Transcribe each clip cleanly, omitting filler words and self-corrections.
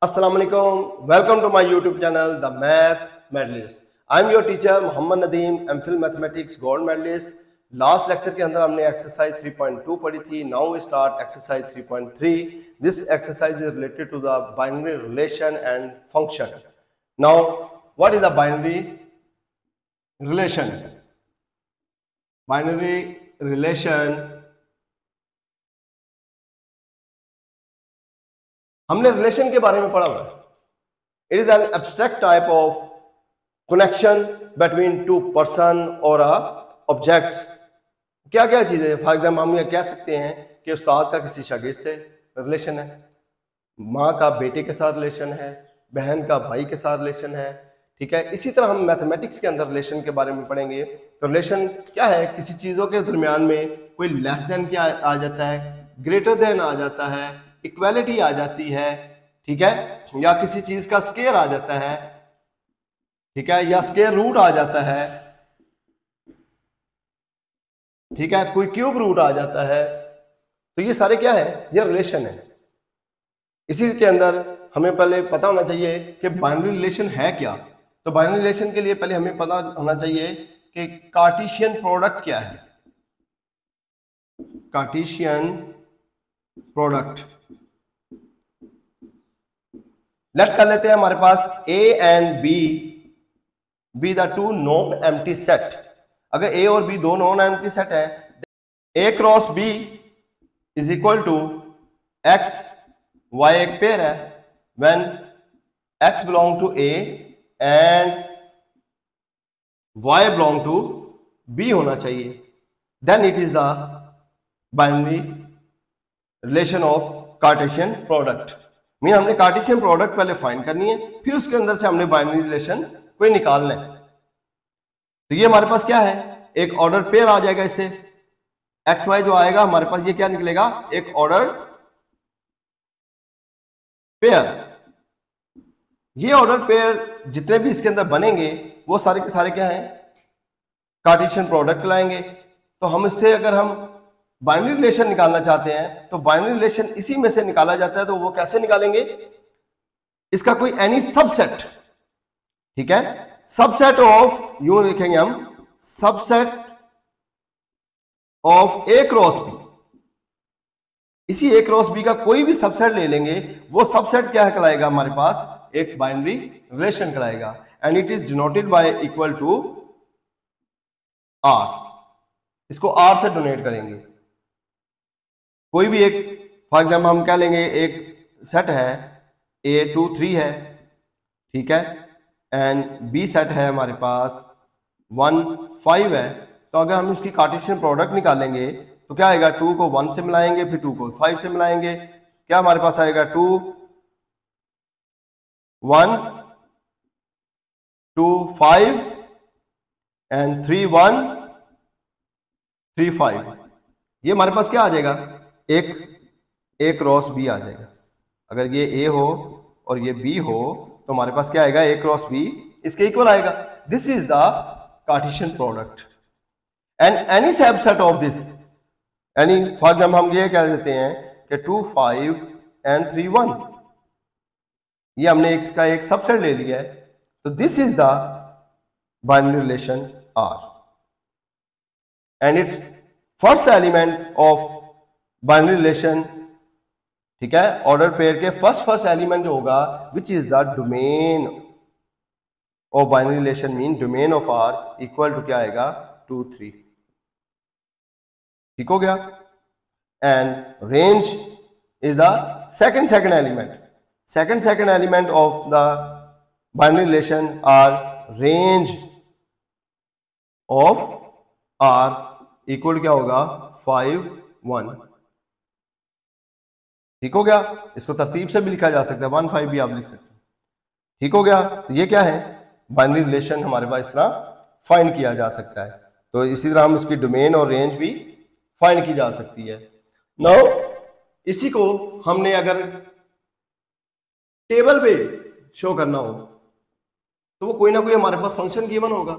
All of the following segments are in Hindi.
Assalamu alaikum. Welcome to my YouTube channel, The Math Medalist. I am your teacher Mohammad Nadeem, MPhil mathematics gold medallist. Last lecture के अंदर हमने एक्सरसाइज 3.2 पढ़ी थी. Now we start exercise 3.3. This exercise is related to the binary relation and function. Now what is the binary relation? Binary relation हमने रिलेशन के बारे में पढ़ा हुआ है. It is an abstract type of connection between two person और ऑब्जेक्ट्स. क्या क्या चीजें, फॉर एग्जाम्पल हम ये कह सकते हैं कि उस्ताद का किसी शागिर्द से रिलेशन है, माँ का बेटे के साथ रिलेशन है, बहन का भाई के साथ रिलेशन है. ठीक है, इसी तरह हम मैथमेटिक्स के अंदर रिलेशन के बारे में पढ़ेंगे. तो रिलेशन क्या है? किसी चीजों के दरमियान में कोई लेस देन क्या आ जाता है, ग्रेटर देन आ जाता है, इक्वालिटी आ जाती है. ठीक है, या किसी चीज का स्केयर आ जाता है. ठीक है, या स्केयर रूट आ जाता है. ठीक है, कोई क्यूब रूट आ जाता है. तो ये सारे क्या है? ये रिलेशन है. इसी के अंदर हमें पहले पता होना चाहिए कि बाइनरी रिलेशन है क्या. तो बाइनरी रिलेशन के लिए पहले हमें पता होना चाहिए कि कार्टेशियन प्रोडक्ट क्या है. कार्टेशियन प्रोडक्ट लेट कर लेते हैं. हमारे पास A and B the two non empty set. अगर ए और बी दो नॉन एम्प्टी सेट है, A cross B is equal to X. Y एक पेयर है. When X belong to A and Y belong to B होना चाहिए, then it is the binary relation of Cartesian product. Mean हमने कार्टेशियन प्रोडक्ट पहले फाइंड करनी है, फिर उसके अंदर से हमने बाइनरी रिलेशन कोई निकालना है. तो ये हमारे पास क्या है? एक ऑर्डर पेयर आ जाएगा. इससे एक्स वाई जो आएगा हमारे पास, ये क्या निकलेगा? एक ऑर्डर पेयर. ये ऑर्डर पेयर जितने भी इसके अंदर बनेंगे वो सारे के सारे क्या है? कार्टेशियन प्रोडक्ट लाएंगे. तो हम इससे अगर हम बाइनरी रिलेशन निकालना चाहते हैं तो बाइनरी रिलेशन इसी में से निकाला जाता है. तो वो कैसे निकालेंगे? इसका कोई एनी सबसेट. ठीक है, सबसेट ऑफ, यूं लिखेंगे हम, subset of A cross B. इसी ए क्रॉस बी का कोई भी सबसेट ले लेंगे, वो सबसेट क्या कहलाएगा? हमारे पास एक बाइनरी रिलेशन कहलाएगा. And it is denoted by equal to R. इसको आर से डोनेट करेंगे. कोई भी एक, फॉर एग्जाम्पल हम क्या लेंगे, एक सेट है A2 3 है. ठीक है, एंड बी सेट है हमारे पास 1 5 है. तो अगर हम इसकी कार्टेशियन प्रोडक्ट निकालेंगे तो क्या आएगा? 2 को 1 से मिलाएंगे, फिर 2 को 5 से मिलाएंगे. क्या हमारे पास आएगा? 2 1 2 5 एंड 3 1 3 5. ये हमारे पास क्या आ जाएगा? एक ए क्रॉस बी आ जाएगा. अगर ये ए हो और ये बी हो तो हमारे पास क्या आएगा? ए क्रॉस बी इसके इक्वल आएगा. This is the Cartesian product. And any subset of this, any, for example हम ये कह देते हैं कि 2 5 एंड 3 1. ये हमने इसका एक सबसेट ले लिया है. तो this is the binary relation R. And it's first element of binary relation. ठीक है, ऑर्डर पेयर के फर्स्ट एलिमेंट जो होगा, which is the domain of binary relation, mean domain of R equal to क्या आएगा? 2 3. ठीक हो गया. And range is the second element. Second element of the binary relation R range of R equal क्या होगा? 5 1. ठीक हो गया. इसको तरतीब से भी लिखा जा सकता है, 1 5 भी आप लिख सकते हैं. ठीक हो गया. तो ये क्या है? बाइनरी रिलेशन हमारे पास इस तरह फाइंड किया जा सकता है. तो इसी तरह हम इसकी डोमेन और रेंज भी फाइंड की जा सकती है. नाउ इसी को हमने अगर टेबल पे शो करना हो तो वो कोई ना कोई हमारे पास फंक्शन गिवन होगा.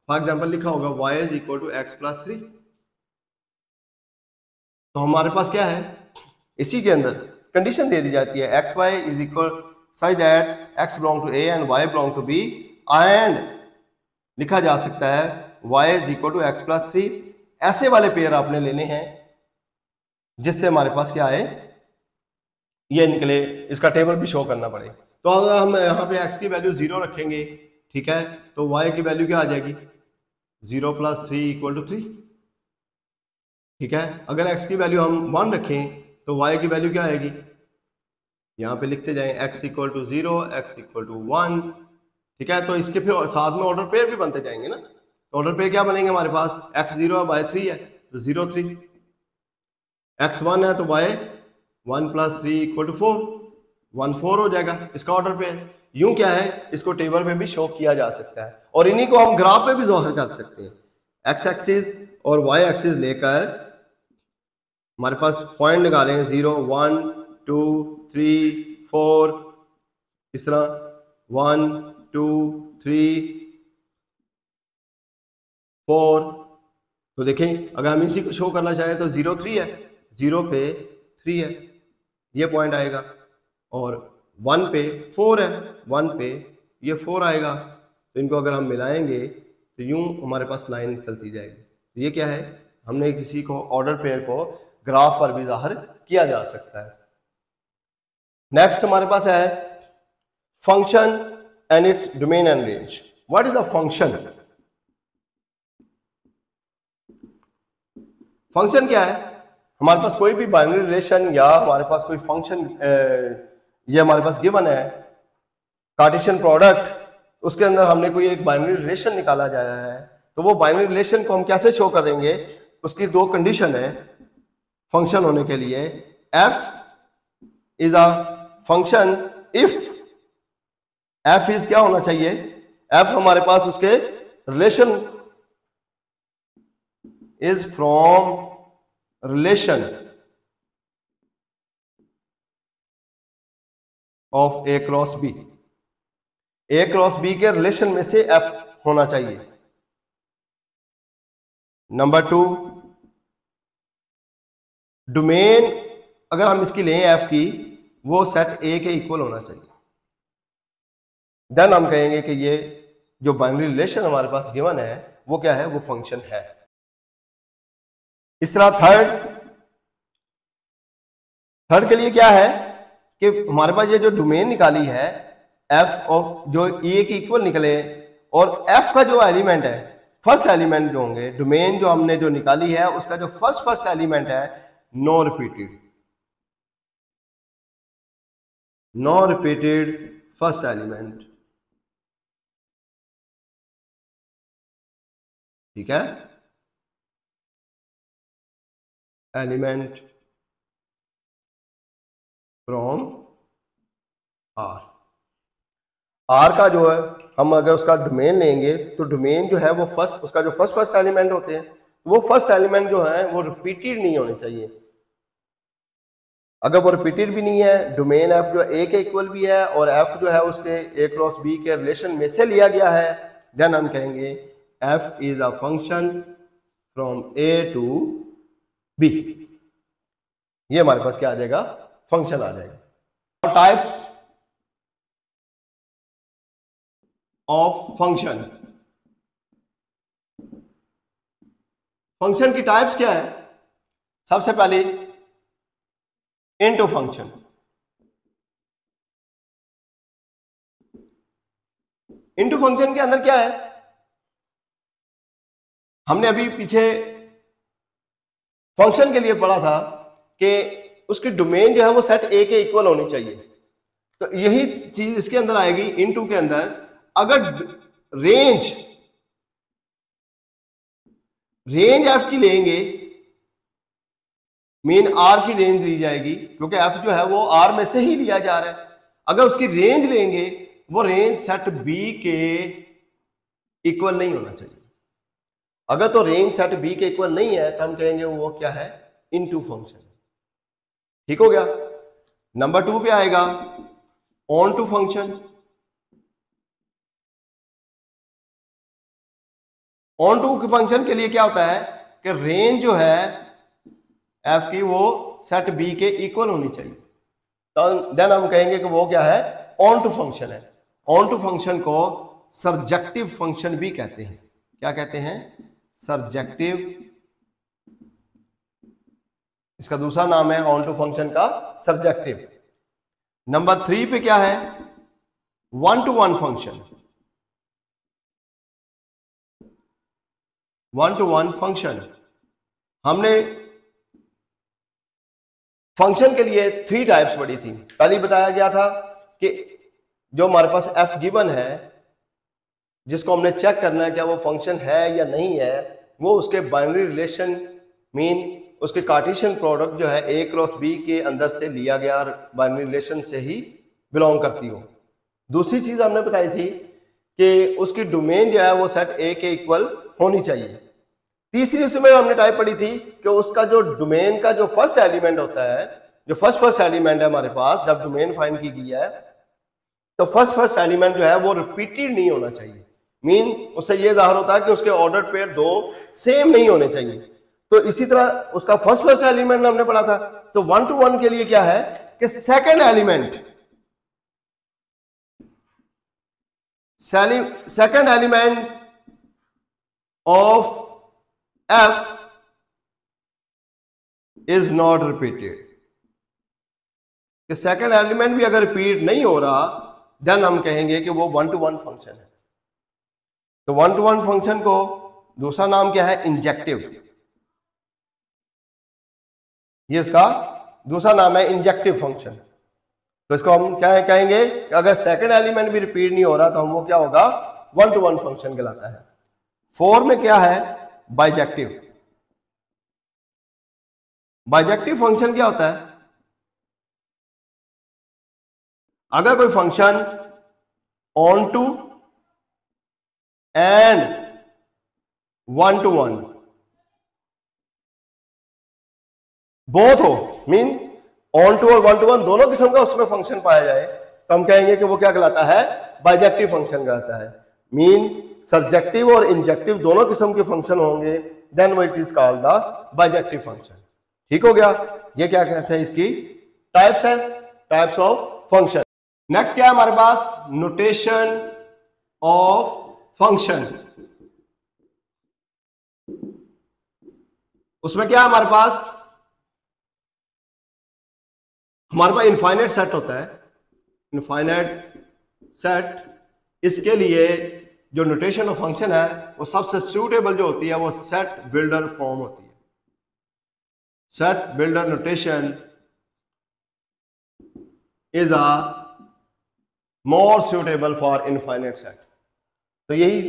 फॉर एग्जाम्पल लिखा होगा y is equal to x plus 3. तो हमारे पास क्या है? इसी के अंदर कंडीशन दे दी जाती है x Y is equal such that x belong to a and y belong to b and लिखा जा सकता है y is equal to x plus 3। ऐसे वाले पेयर आपने लेने हैं जिससे हमारे पास क्या आए, ये निकले, इसका टेबल भी शो करना पड़े। तो अगर हम यहाँ पे x की वैल्यू 0 रखेंगे, ठीक है, तो y की वैल्यू क्या आ जाएगी, 0 प्लस 3 इक्वल टू 3, ठीक है। अगर x की वैल्यू हम 1 रखें तो y की वैल्यू क्या आएगी, यहाँ पे लिखते जाएं x equal to 0, x equal to 1, ठीक है। तो इसके फिर साथ में ऑर्डर पेयर भी बनते जाएंगे ना। तो ऑर्डर पेयर क्या बनेंगे हमारे पास, x 0 है y 3 है तो 0 3, x 1 है तो y 1 प्लस 3 इक्वल टू 4, 1 4 हो जाएगा इसका ऑर्डर पेयर। यूं क्या है, इसको टेबल पे भी शो किया जा सकता है और इन्हीं को हम ग्राफ पे भी ज़ाहिर कर सकते हैं। x एक्सिस और y एक्सिस लेकर हमारे पास पॉइंट निकालेंगे 0 1 2 3 4, इस तरह 1 2 3 4। तो देखें अगर हम इसी को शो करना चाहें तो 0 3 है, 0 पे 3 है, ये पॉइंट आएगा, और 1 पे 4 है, 1 पे ये 4 आएगा। तो इनको अगर हम मिलाएंगे तो यूं हमारे पास लाइन चलती जाएगी। तो ये क्या है, हमने किसी को ऑर्डर पेयर को ग्राफ पर भी जाहिर किया जा सकता है। नेक्स्ट हमारे पास है function and its domain and range. What is a function? Function क्या है, हमारे पास कोई भी बाइनरी रिलेशन या हमारे पास कोई फंक्शन, ये हमारे पास गिवन है कार्टेशियन प्रोडक्ट, उसके अंदर हमने कोई एक बाइनरी रिलेशन निकाला जा रहा है, तो वो बाइनरी रिलेशन को हम कैसे शो करेंगे, उसकी दो कंडीशन है फंक्शन होने के लिए। f is a function if, f is क्या होना चाहिए, f हमारे पास उसके relation is from relation of a cross b, a cross b के रिलेशन में से f होना चाहिए। नंबर 2, डोमेन अगर हम इसकी लें f की, वो सेट A के इक्वल होना चाहिए। देन हम कहेंगे कि ये जो बाइनरी रिलेशन हमारे पास गिवन है वो क्या है, वो फंक्शन है। इस तरह थर्ड के लिए क्या है कि हमारे पास ये जो डोमेन निकाली है f ऑफ जो A के इक्वल निकले, और f का जो एलिमेंट है, फर्स्ट एलिमेंट जो होंगे, डोमेन जो हमने जो निकाली है उसका जो फर्स्ट एलिमेंट है नो रिपीटेड फर्स्ट एलिमेंट, ठीक है, एलिमेंट फ्रॉम R का जो है, हम अगर उसका डोमेन लेंगे तो डोमेन जो है वो उसका जो फर्स्ट एलिमेंट होते हैं, वो फर्स्ट एलिमेंट जो है वो रिपीटेड नहीं होने चाहिए। अगर वो रिपीटेड भी नहीं है, डोमेन f जो A के इक्वल भी है और f जो है उसके A क्रॉस B के रिलेशन में से लिया गया है, देन हम कहेंगे f is a function from A to B। ये हमारे पास क्या आ जाएगा, फंक्शन आ जाएगा। टाइप्स ऑफ फंक्शन, फंक्शन की टाइप्स क्या है, सबसे पहले इनटू फंक्शन। इनटू फंक्शन के अंदर क्या है, हमने अभी पीछे फंक्शन के लिए पढ़ा था कि उसकी डोमेन जो है वो सेट A के इक्वल होनी चाहिए। तो यही चीज इसके अंदर आएगी इनटू के अंदर। अगर रेंज f की लेंगे, मेन R की रेंज ली जाएगी क्योंकि f जो है वो R में से ही लिया जा रहा है। अगर उसकी रेंज लेंगे, वो रेंज सेट B के इक्वल नहीं होना चाहिए। अगर तो रेंज सेट B के इक्वल नहीं है तो हम कहेंगे वो क्या है, इनटू फंक्शन। ठीक हो गया। नंबर 2 पे आएगा onto function. Onto function के लिए क्या होता है कि रेंज जो है f की वो सेट B के इक्वल होनी चाहिए। तो देन हम कहेंगे कि वो क्या है, ऑन टू फंक्शन है। ऑन टू फंक्शन को सर्जेक्टिव फंक्शन भी कहते हैं। क्या कहते हैं? सर्जेक्टिव। इसका दूसरा नाम है ऑन टू फंक्शन का सर्जेक्टिव। नंबर 3 पे क्या है? One two one function. One two one function, हमने फंक्शन के लिए 3 टाइप्स पढ़ी थी। पहले बताया गया था कि जो हमारे पास f गिवन है, जिसको हमने चेक करना है क्या वो फंक्शन है या नहीं है, वो उसके बाइनरी रिलेशन मीन उसके कार्टेशियन प्रोडक्ट जो है a क्रॉस b के अंदर से लिया गया बाइनरी रिलेशन से ही बिलोंग करती हो। दूसरी चीज हमने बताई थी कि उसकी डोमेन जो है वो सेट A के इक्वल होनी चाहिए। तीसरी उसमें हमने टाइप पढ़ी थी कि उसका जो डोमेन का जो फर्स्ट एलिमेंट होता है, जो फर्स्ट एलिमेंट है हमारे पास, जब डोमेन फाइंड की गई है तो फर्स्ट एलिमेंट जो है वो रिपीटेड नहीं होना चाहिए। मीन उससे ये जाहिर होता है कि उसके ऑर्डर पेयर 2 सेम नहीं होने चाहिए। तो इसी तरह उसका फर्स्ट एलिमेंट हमने पढ़ा था। तो 1 to 1 के लिए क्या है कि second element of f is not repeated. कि सेकंड एलिमेंट भी अगर रिपीट नहीं हो रहा देन हम कहेंगे कि वो 1 to 1 फंक्शन है। तो 1 to 1 फंक्शन को दूसरा नाम क्या है? इंजेक्टिव। ये इसका दूसरा नाम है इंजेक्टिव फंक्शन। तो इसको हम क्या कहेंगे कि अगर सेकंड एलिमेंट भी रिपीट नहीं हो रहा तो हम वो क्या होगा? 1 to 1 फंक्शन कहलाता है। 4 में क्या है? बाइजेक्टिव। बाइजेक्टिव फंक्शन क्या होता है? अगर कोई function onto and 1 to 1 both हो, मीन ऑन टू और 1 to 1 दोनों किस्म का उसमें फंक्शन पाया जाए तो हम कहेंगे कि वो क्या कहलाता है? बाइजेक्टिव फंक्शन कहलाता है। मीन सर्जेक्टिव और इंजेक्टिव दोनों किस्म के फंक्शन होंगे, देन वो it is called the bijective function. ठीक हो गया? ये क्या कहते हैं? इसकी टाइप्स हैं, टाइप्स ऑफ फंक्शन। नेक्स्ट क्या है हमारे पास? Notation of function. उसमें क्या है हमारे पास? हमारे पास इनफाइनाइट सेट होता है। इनफाइनाइट सेट, इसके लिए जो नोटेशन ऑफ फंक्शन है वो सबसे सूटेबल जो होती है वो सेट बिल्डर फॉर्म होती है। Set builder notation is a more suitable for infinite set. तो यही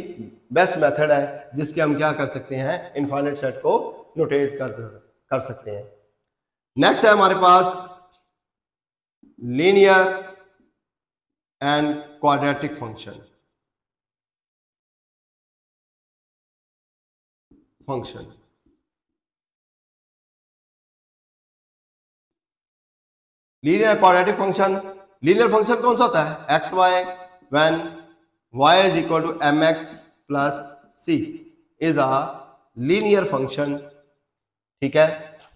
बेस्ट मेथड है जिसके हम क्या कर सकते हैं? इनफाइनाइट सेट को नोटेट कर सकते हैं। नेक्स्ट है हमारे पास linear and quadratic function. Linear quadratic function, linear function कौन सा होता है? X Y when y is equal to mx plus c is a linear function. ठीक है,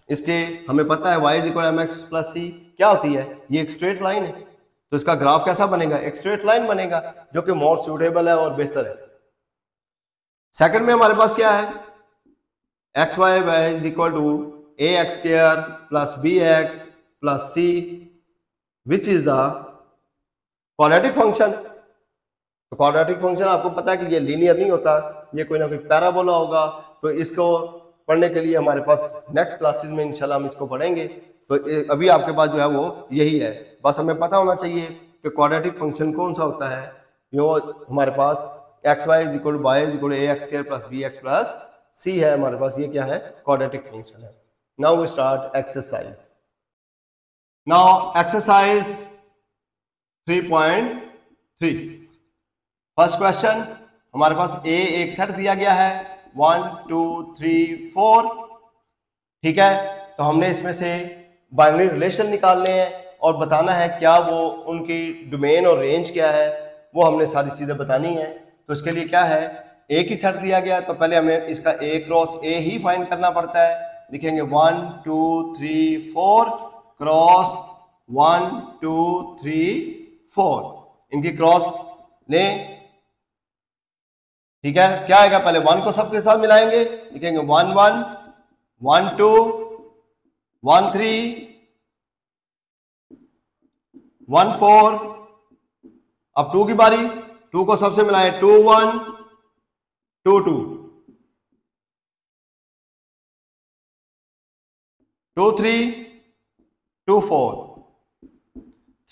इसके हमें पता है y is equal to mx plus c क्या होती है? ये एक स्ट्रेट लाइन है। तो इसका ग्राफ कैसा बनेगा? एक स्ट्रेट लाइन बनेगा, जो कि मोर सूटेबल है और बेहतर है। सेकंड में हमारे पास क्या है? X Y is equal to ax square plus bx plus c which is the quadratic function. तो क्वाड्रेटिक फंक्शन आपको पता है कि ये लीनियर नहीं होता, ये कोई ना कोई पैराबोला होगा। तो इसको पढ़ने के लिए हमारे पास नेक्स्ट क्लासेस में इंशाल्लाह हम इसको पढ़ेंगे। तो अभी आपके पास जो है वो यही है, बस हमें पता होना चाहिए कि क्वाड्रेटिक फंक्शन कौन सा होता है। यो हमारे पास X Y is equal to Y is equal to A X square plus B X plus C है हमारे पास। ये क्या है? क्वाड्रेटिक फंक्शन है। Now we start exercise. Now exercise 3.3 first question हमारे पास एक सेट दिया गया है 1 2 3 4। ठीक है, तो हमने इसमें से बाइनरी रिलेशन निकालने हैं और बताना है क्या वो उनकी डोमेन और रेंज क्या है, वो हमने सारी चीजें बतानी है। तो इसके लिए क्या है, एक ही सेट दिया गया है तो पहले हमें इसका ए क्रॉस ए ही फाइंड करना पड़ता है। लिखेंगे 1 2 3 4 क्रॉस 1 2 3 4। इनकी क्रॉस लें, ठीक है। क्या आएगा, पहले 1 को सबके साथ मिलाएंगे, लिखेंगे 1 1 1 2 1 3 1 4। अब 2 की बारी, 2 को सबसे मिलाएं, 2 1 2 2 2 3 2 4।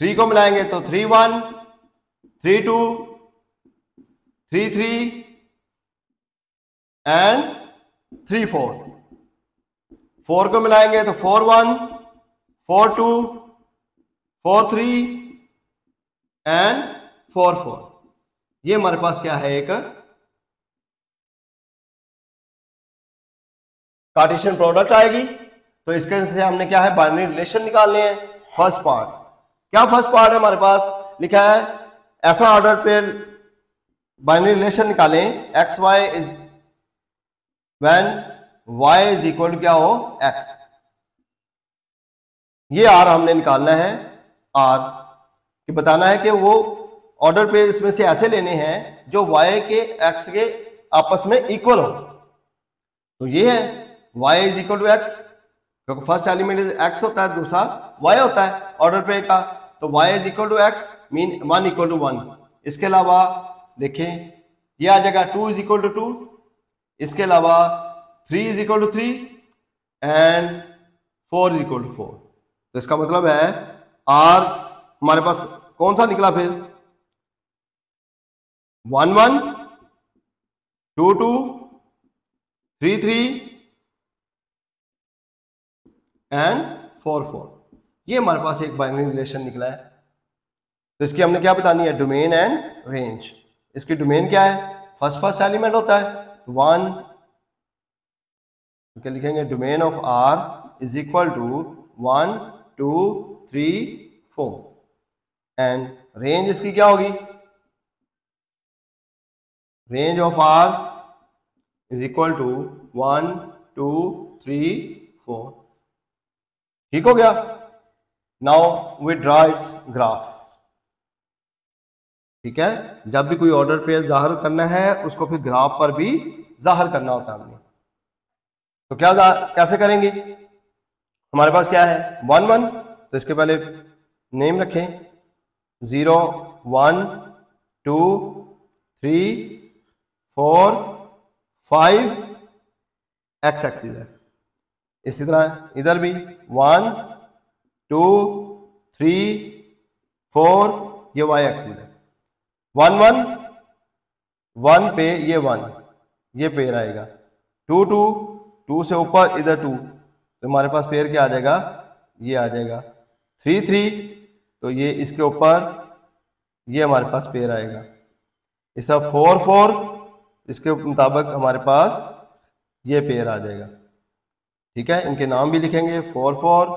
3 को मिलाएंगे तो 3 1 3 2 3 3 एंड 3 4। 4 को मिलाएंगे तो 4 1 4 2 4 3 एंड 4 4। ये हमारे पास क्या है, एक कार्टेशियन प्रोडक्ट आएगी। तो इसके से हमने क्या है, बाइनरी रिलेशन निकालने हैं। फर्स्ट पार्ट, क्या फर्स्ट पार्ट है हमारे पास लिखा है, ऐसा ऑर्डर पे बाइनरी रिलेशन निकालें, x Y is when y is equal to क्या हो, x। ये r हमने निकालना है, r कि बताना है कि वो ऑर्डर पे इसमें से ऐसे लेने हैं जो y के x के आपस में इक्वल हो। तो ये है y is equal to x, क्योंकि फर्स्ट एलिमेंट x होता है, दूसरा y होता है ऑर्डर पे का। तो y is equal to x mean 1 equal to 1। इसके अलावा देखें ये आ जाएगा 2 इज इक्वल टू 2, इसके अलावा 3 is equal to 3 and 4 is equal to 4। तो इसका मतलब है r हमारे पास कौन सा निकला फिर, 1 1 2 2 3 3 एंड 4 4। ये हमारे पास एक बाइनरी रिलेशन निकला है। तो इसकी हमने क्या बतानी है, डोमेन एंड रेंज। इसकी डोमेन क्या है, फर्स्ट एलिमेंट होता है 1, तो क्या लिखेंगे, domain of R is equal to 1 2 3 4 and range इसकी क्या होगी, range of R is equal to 1 2 3 4। ठीक हो गया। Now we draw its graph. ठीक है, जब भी कोई ऑर्डर पेयर जाहिर करना है उसको फिर ग्राफ पर भी जाहिर करना होता है हमने। तो क्या कैसे करेंगे, हमारे पास क्या है 1 1, तो इसके पहले नेम रखें 0 1 2 3 4 5 एक्स एक्सिस है। इसी तरह इधर भी 1 2 3 4 ये वाई एक्सिस है। 1 1 1 पे ये 1 ये पेयर आएगा, 2 2 2 से ऊपर इधर 2, तो हमारे पास पेयर क्या आ जाएगा, ये आ जाएगा। 3 3 तो ये इसके ऊपर ये हमारे पास पेयर आएगा। इस तरह 4 4 इसके मुताबिक हमारे पास ये पेयर आ जाएगा। ठीक है, इनके नाम भी लिखेंगे 4 4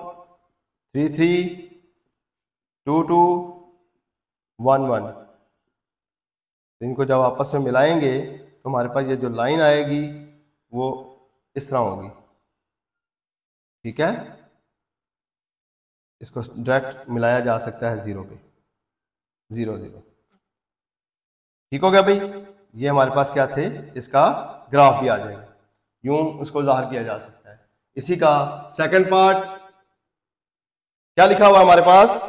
3 3 2 2 1 1। इनको जब आपस में मिलाएंगे तो हमारे पास ये जो लाइन आएगी वो इस तरह होगी। ठीक है, इसको डायरेक्ट मिलाया जा सकता है 0 पे, 0 0। ठीक हो गया भाई, ये हमारे पास क्या थे, इसका ग्राफ भी आ जाएगा, यूं उसको जाहिर किया जा सकता है। इसी का सेकंड पार्ट क्या लिखा हुआ हमारे पास,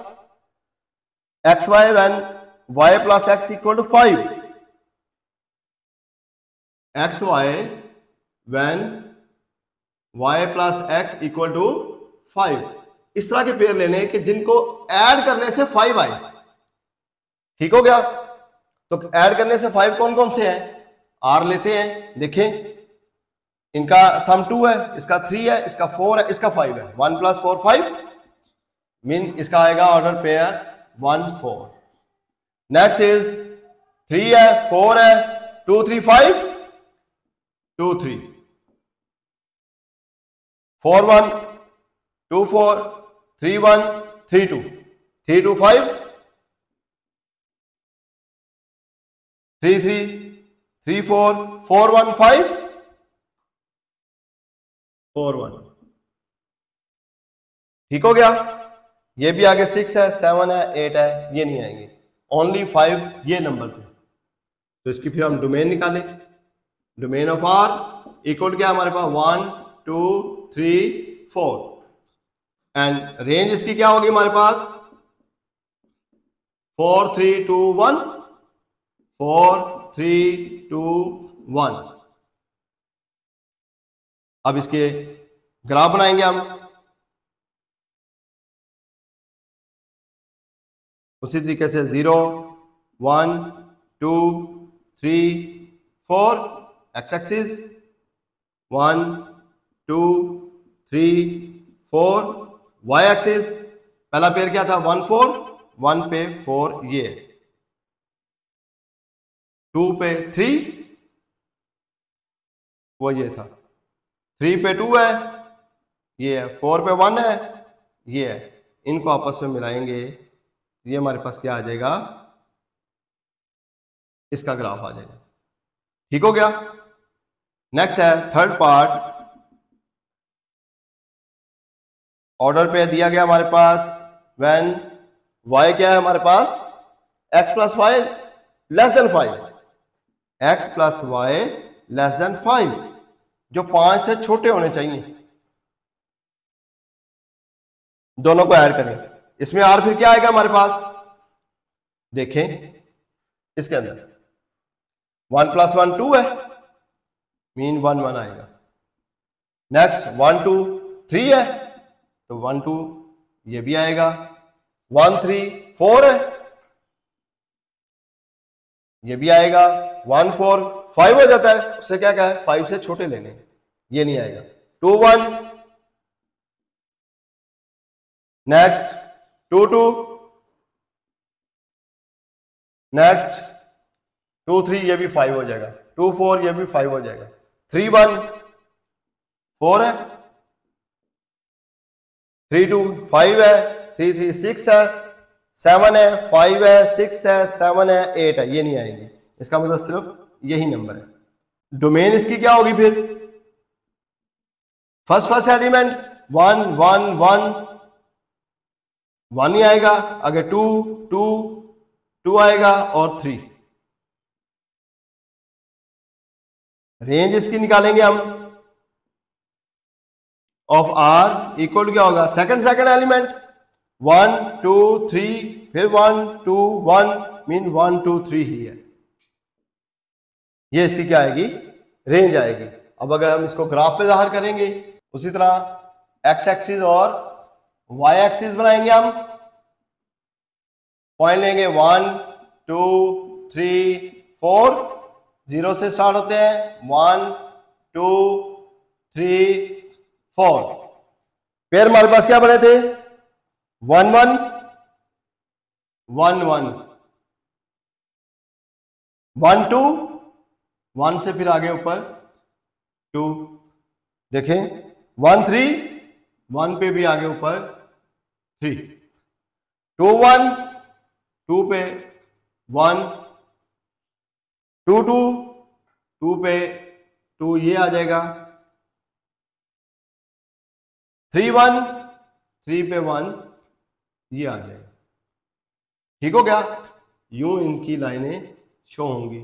X Y when y plus X equal to 5, X Y when y plus X equal to 5। इस तरह के पेयर लेने कि जिनको ऐड करने से 5 आए। ठीक हो गया, तो ऐड करने से 5 कौन कौन से हैं, r लेते हैं, देखें इनका सम 2 है, इसका 3 है, इसका 4 है, इसका 5 है। 1 प्लस 4 5 मीन इसका आएगा ऑर्डर पेयर 1 4। नेक्स्ट इज 3 है, 4 है, 2 3 5 2 3 4 1 2 4 3 1 3 2 3 2 5 3 3 3 4 4 1 5 4 1। ठीक हो गया, ये भी आगे 6 है, 7 है, 8 है, ये नहीं आएंगे। ओनली 5 ये नंबर थे। तो इसकी फिर हम डोमेन निकालें। डोमेन ऑफ आर इक्वल क्या हमारे पास 1 2 3 4 एंड रेंज इसकी क्या होगी हमारे पास 4 3 2 1 4 3 2 1। अब इसके ग्राफ बनाएंगे हम। उसी तरीके से 0 1 2 3 4 एक्स एक्सिस 1 2 3 4 वाई एक्सिस। पहला पेयर क्या था 1 4 1 पे 4 ये 2 पे 3 वो ये था 3 पे 2 है ये है 4 पे 1 है ये है। इनको आपस में मिलाएंगे ये हमारे पास क्या आ जाएगा इसका ग्राफ आ जाएगा। ठीक हो गया। नेक्स्ट है थर्ड पार्ट। ऑर्डर पे दिया गया हमारे पास व्हेन y क्या है हमारे पास x plus y less than 5 x plus y less than 5 जो 5 से छोटे होने चाहिए दोनों को ऐड करें। इसमें r फिर क्या आएगा हमारे पास देखें इसके अंदर 1 प्लस 1 2 है मीन 1 1 आएगा। नेक्स्ट 1 2 3 है तो 1 2 ये भी आएगा 1 3 4 है ये भी आएगा 1 4 5 हो जाता है उससे क्या कहा है 5 से छोटे लेने ये नहीं आएगा 2 1 नेक्स्ट 2 2 नेक्स्ट 2 3 ये भी 5 हो जाएगा 2 4 ये भी 5 हो जाएगा 3 1 4 है 3 2 5 है 3 3 6 है 7 है 5 है 6 है 7 है 8 है ये नहीं आएगी। इसका मतलब सिर्फ यही नंबर है। डोमेन इसकी क्या होगी फिर फर्स्ट एलिमेंट 1 1 1 1 ही आएगा आगे 2 2 2 आएगा और 3। रेंज इसकी निकालेंगे हम ऑफ आर इक्वल क्या होगा सेकंड एलिमेंट 1 2 3 फिर 1 2 1 मीन 1 2 3 ही है ये इसकी क्या आएगी रेंज आएगी। अब अगर हम इसको ग्राफ पे जाहिर करेंगे उसी तरह एक्स एक्सिस और वाई एक्सिस बनाएंगे हम पॉइंट लेंगे 1 2 3 4 0 से स्टार्ट होते हैं 1 2 3 4 पेयर हमारे पास क्या बने थे 1 1 1 1 1 2 1 से फिर आगे ऊपर 2 देखें 1 3 1 पे भी आगे ऊपर 3 2 1 2 पे 1 2 2 2 पे 2 ये आ जाएगा 3 1 3 पे 1 ये आ जाएगा। ठीक हो गया। यूं इनकी लाइनें शो होंगी।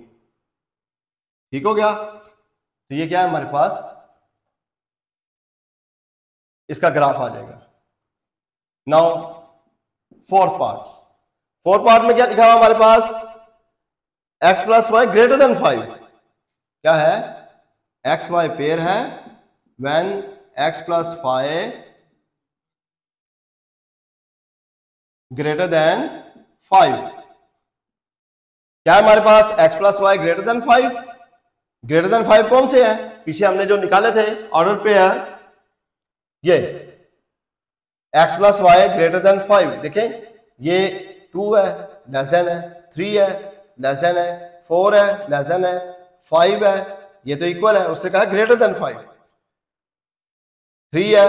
ठीक हो गया। तो ये क्या है हमारे पास इसका ग्राफ आ जाएगा। नाउ फोर्थ पार्ट में क्या लिखा हुआ हमारे पास x plus y greater than 5 क्या है एक्स वाई पेयर है when x plus 5 greater than 5 क्या है हमारे पास x plus y greater than 5 greater than 5 कौन से है पीछे हमने जो निकाले थे ऑर्डर पे है ये x plus y greater than 5 देखें ये 2 है लेस देन है 3 है लेस देन है 4 है लेस देन है 5 है ये तो इक्वल है उसने कहा ग्रेटर देन 5 3 है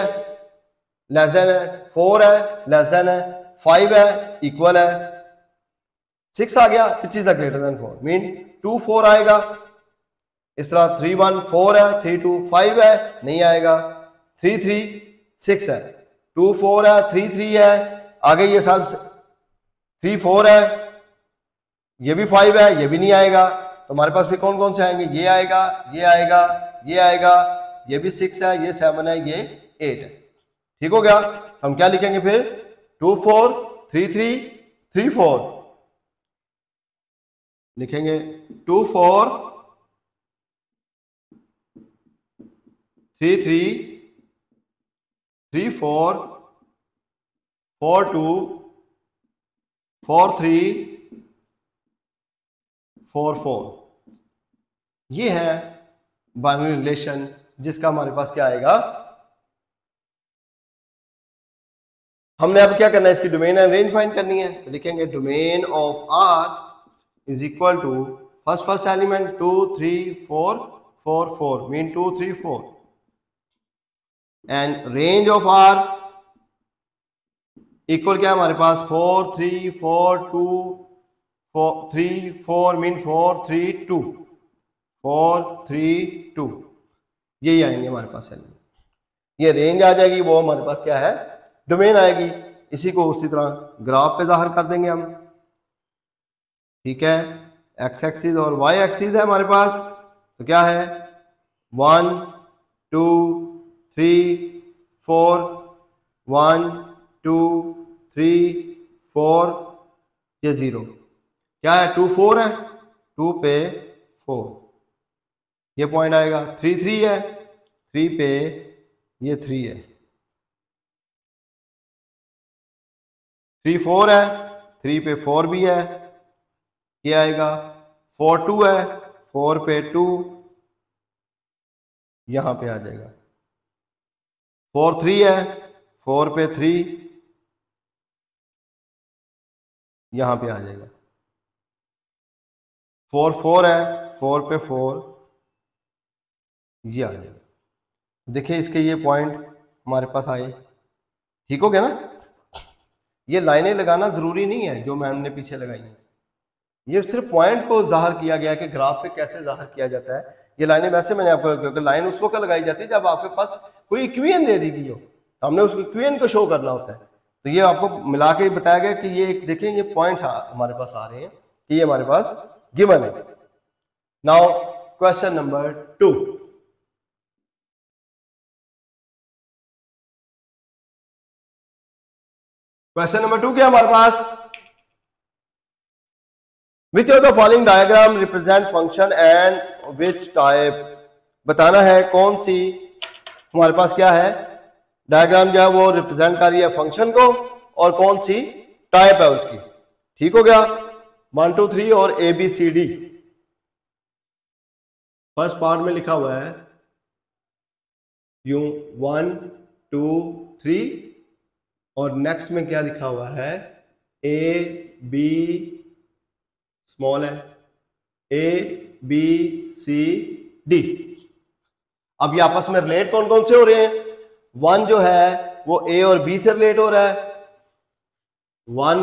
लेस देन है 4 है लेस देन है 5 है इक्वल है 6 आ गया विच is the greater than 4 mean 2 4 आएगा। इस तरह 3 1 4 है 3 2 5 है नहीं आएगा 3 3 6 है 2 4 है 3 3 है आगे ये सब 3 4 है ये भी 5 है, ये भी नहीं आएगा, तो हमारे पास फिर कौन कौन से आएंगे, ये आएगा, ये आएगा, ये आएगा, ये भी 6 है, ये 7 है, ये 8 है। ठीक हो गया। हम क्या लिखेंगे फिर, 2 4 3 3 3 4 लिखेंगे, 2 4 3 3 3 4 4 2 4 3 4 4। ये है बाइनरी रिलेशन जिसका हमारे पास क्या आएगा। हमने अब क्या करना है, इसकी डोमेन एंड रेंज फाइंड करनी है। तो लिखेंगे domain of R is equal to first element 2 3 4 4 4 mean 2 3 4 and range of R equal क्या है हमारे पास 4 3 4 2 4 3 4 मीन 4 3 2 4 3 2 यही आएंगे हमारे पास एलिमेंट। ये रेंज आ जाएगी, वो हमारे पास क्या है, डोमेन आएगी। इसी को उसी तरह ग्राफ पे जाहिर कर देंगे हम। ठीक है, एक्स एक्सिस और वाई एक्सिस है हमारे पास, तो क्या है 1 2 3 4 1 2 3 4 ये 0 क्या है 2 4 है, 2 पे 4 ये पॉइंट आएगा, 3 3 है, 3 पे ये 3 है, 3 4 है, 3 पे 4 भी है, ये आएगा, 4 2 है, 4 पे 2 यहां पे आ जाएगा, 4 3 है, 4 पे 3 यहां पे आ जाएगा, 4 4 है, 4 पे 4 ये आ जाएगा। देखिए इसके ये पॉइंट हमारे पास आए। ठीक हो गया ना। ये लाइनें लगाना जरूरी नहीं है जो मैम ने पीछे लगाई है, ये सिर्फ पॉइंट को जाहिर किया गया कि ग्राफ पे कैसे जाहिर किया जाता है। ये लाइनें वैसे मैंने आपको, लाइन उस वक्त लगाई जाती है जब आपके पास कोई इक्वेशन दे दी गई हो, तो हमने उस इक्वेशन को शो करना होता है। तो ये आपको मिला के बताया गया कि ये देखें ये पॉइंट्स हमारे पास आ रहे हैं कि ये हमारे पास गिवन है। Now question number 2। Question number 2 क्या हमारे पास, which of the following diagram represent function and which type, बताना है कौन सी हमारे पास क्या है डायग्राम जो है वो रिप्रेजेंट कर रही है फंक्शन को और कौन सी टाइप है उसकी। ठीक हो गया, 1 2 3 और ABCD। फर्स्ट पार्ट में लिखा हुआ है यूं 1 2 3 और नेक्स्ट में क्या लिखा हुआ है AB स्मॉल है ABCD। अब ये आपस में रिलेट कौन कौन से हो रहे हैं, 1 जो है वो A और B से रिलेट हो रहा है, 1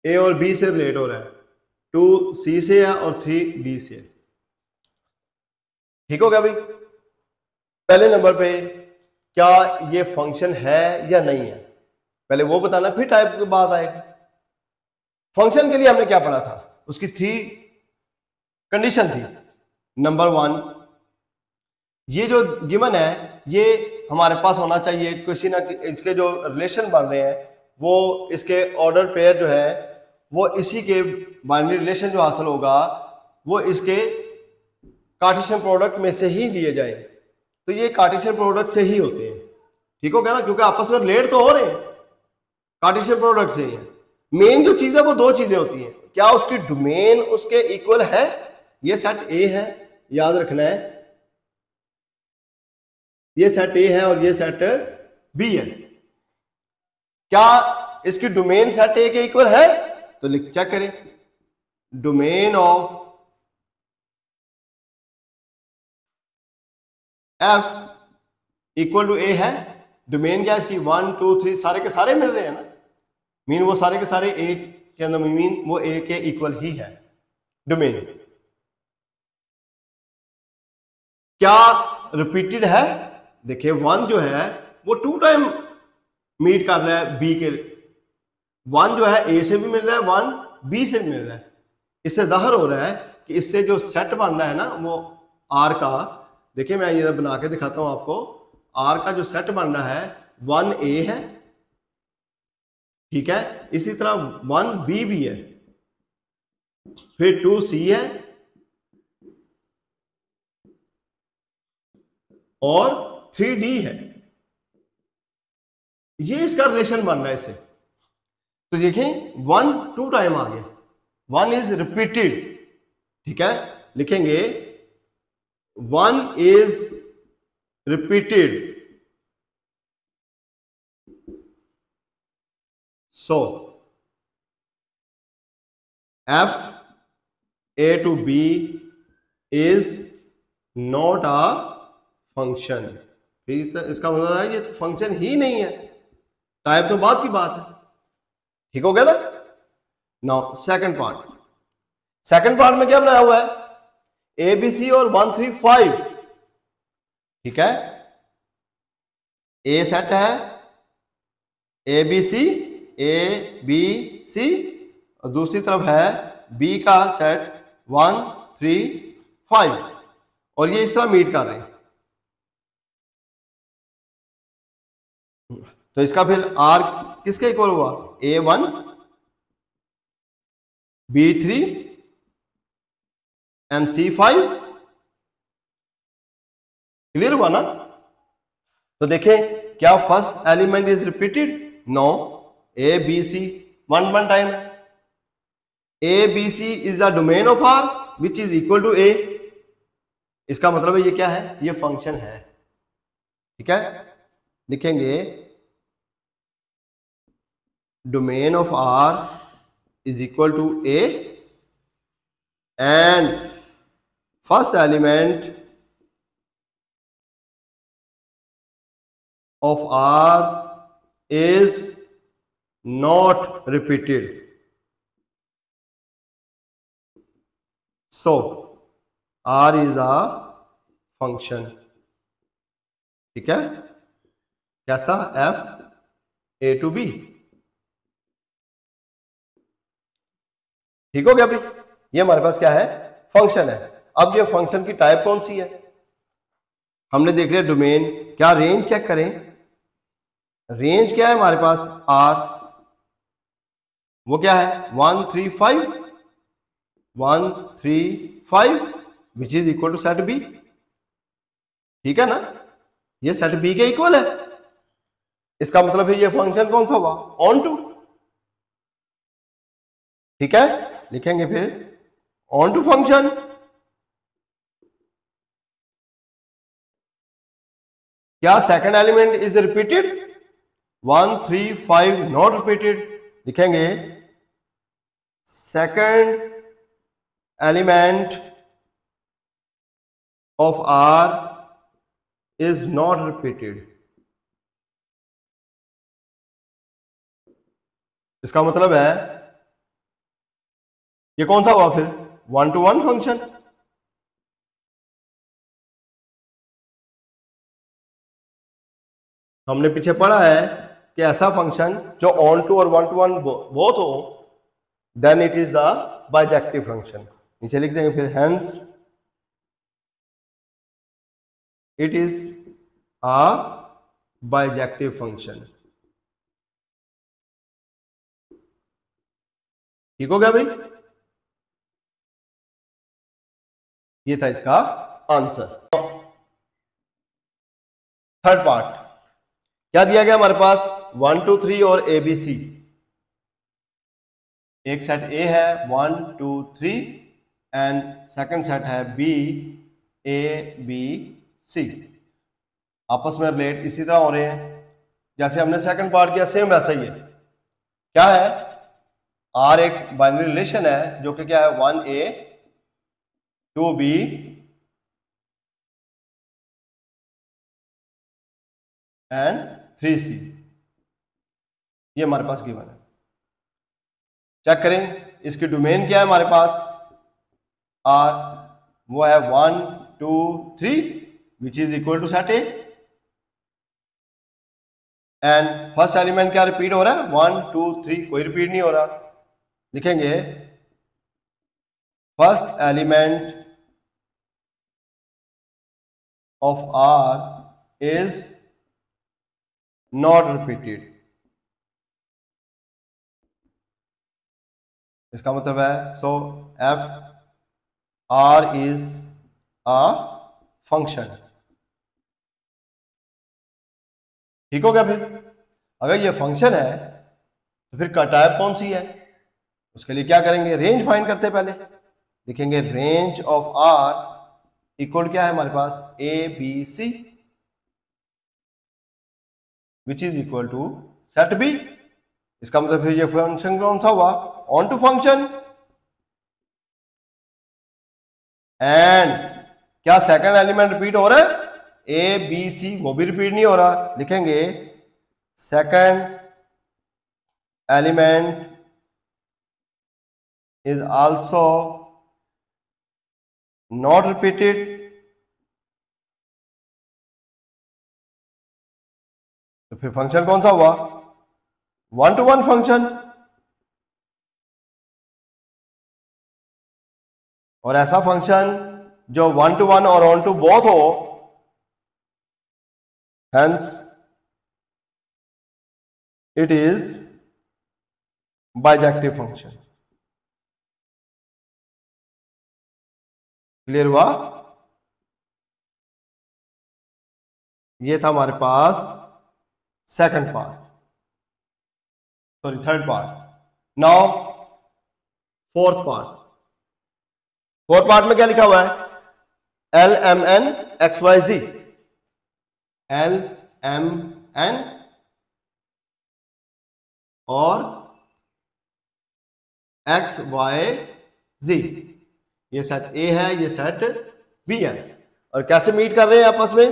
A और B से रिलेट हो रहा है, 2 C से है और 3 D से। ठीक हो गया भाई। पहले नंबर पे क्या ये फंक्शन है या नहीं है, पहले वो बताना, फिर टाइप की बात आएगी। फंक्शन के लिए हमने क्या पढ़ा था, उसकी 3 कंडीशन थी। नंबर 1, ये जो गिवन है ये हमारे पास होना चाहिए किसी ना, इसके जो रिलेशन बन रहे हैं वो इसके ऑर्डर पेयर जो है वो इसी के बाइनरी रिलेशन जो हासिल होगा वो इसके कार्टेशियन प्रोडक्ट में से ही लिए जाए। तो ये कार्टेशियन प्रोडक्ट से ही होते हैं। ठीक हो गया ना, क्योंकि आपस में रिलेट तो हो रहे हैं, कार्टेशियन प्रोडक्ट से ही है। मेन जो चीज है वो 2 चीजें होती हैं, क्या उसकी डोमेन उसके इक्वल है, ये सेट ए है, याद रखना है ये सेट ए है और ये सेट बी है। क्या इसकी डोमेन सेट ए के इक्वल है, तो चेक करें, domain of F equal to A है, डोमेन क्या इसकी 1 2 3 सारे के सारे मिल रहे हैं ना, मीन वो सारे के सारे ए के अंदर, मीन वो ए के इक्वल ही है डोमेन। क्या रिपीटेड है, देखिए 1 जो है वो 2 टाइम मीट कर रहा है बी के, वन जो है ए से भी मिल रहा है, वन बी से भी मिल रहा है। इससे जाहिर हो रहा है कि इससे जो सेट बन रहा है ना वो आर का, देखिए मैं ये बना के दिखाता हूं आपको, आर का जो सेट बन रहा है वन ए है, ठीक है, इसी तरह वन बी भी है, फिर टू सी है और थ्री डी है। ये इसका रिलेशन बन रहा है इससे। तो देखें वन टू टाइम आ गया, वन इज रिपीटेड, ठीक है, लिखेंगे one is repeated, so f A to B is not a function. इसका मतलब है ये तो फंक्शन ही नहीं है, टाइप तो बाद की बात है, ठीक हो गया ना। Now second part, second part में क्या बनाया हुआ है, ए बी सी और 1 3 5, ठीक है, ए सेट है ए बी सी और दूसरी तरफ है बी का सेट 1 3 5, और ये इस तरह मीट कर रहे हैं। तो इसका फिर आर किसके इक्वल हुआ, A1 B3 and C5, clear हुआ ना। तो देखें क्या first element is repeated, no, A B C one time है, A B C is the domain of R which is equal to A, इसका मतलब है ये क्या है, ये फंक्शन है, ठीक है, लिखेंगे domain of R is equal to A and first element of R is not repeated, so R is a function, ठीक है, कैसा, F A to B, ठीक हो गया भाई। ये हमारे पास क्या है, फंक्शन है। अब ये फंक्शन की टाइप कौन सी है, हमने देख लिया डोमेन, क्या रेंज चेक करें, रेंज क्या है हमारे पास आर, वो क्या है 1 3 5 1 3 5 which is equal to set B, ठीक है ना, ये सेट बी के इक्वल है, इसका मतलब है ये फंक्शन कौन सा हुआ, ऑन टू, ठीक है, लिखेंगे फिर ऑन टू फंक्शन, क्या second element is repeated, 1 3 5 not repeated, लिखेंगे second element of R is not repeated, इसका मतलब है ये कौन सा हुआ फिर 1 to 1 फंक्शन, हमने पीछे पढ़ा है कि ऐसा फंक्शन जो ऑन टू और 1 to 1 बोथ हो, then it is the bijective function, नीचे लिख देंगे फिर hence it is a bijective function, ठीक हो गया भाई, ये था इसका आंसर। थर्ड पार्ट क्या दिया गया हमारे पास, 1 2 3 और ए बी सी, एक सेट ए है 1 2 3 एंड सेकंड सेट है बी ए बी सी, आपस में रिलेट इसी तरह हो रहे हैं जैसे हमने सेकंड पार्ट किया, सेम वैसा ही है, क्या है आर एक बाइनरी रिलेशन है जो कि क्या है 1 ए 2 बी एंड 3 सी, ये हमारे पास गिवन है। चेक करें इसकी डोमेन क्या है हमारे पास आर, वो है 1 2 3 which is equal to set A, and first element क्या रिपीट हो रहा है, 1 2 3, कोई रिपीट नहीं हो रहा। लिखेंगे first element of R is not repeated. इसका मतलब है so F R is a function. ठीक हो गया। फिर अगर ये फंक्शन है तो फिर का टाइप कौन सी है, उसके लिए क्या करेंगे, रेंज फाइंड करते हैं पहले। लिखेंगे रेंज ऑफ आर इक्वल क्या है हमारे पास, A B C which is equal to set B. इसका मतलब फिर ये फंक्शन कौन सा हुआ, ऑन टू फंक्शन। एंड क्या सेकंड एलिमेंट रिपीट हो रहा है, ए बी सी, वो भी रिपीट नहीं हो रहा। लिखेंगे second element is also not repeated। तो फिर फंक्शन कौन सा हुआ, 1 to 1 फंक्शन। और ऐसा फंक्शन जो 1 to 1 और ऑन टू बोथ हो, hence it is bijective function. Clear हुआ। ये था हमारे पास second part, sorry third part. Now fourth part. Fourth part में क्या लिखा हुआ है, L M N X Y G. L M N और एक्स वाई जी, ये सेट ए है, ये सेट बी है। और कैसे मीट कर रहे हैं आपस में,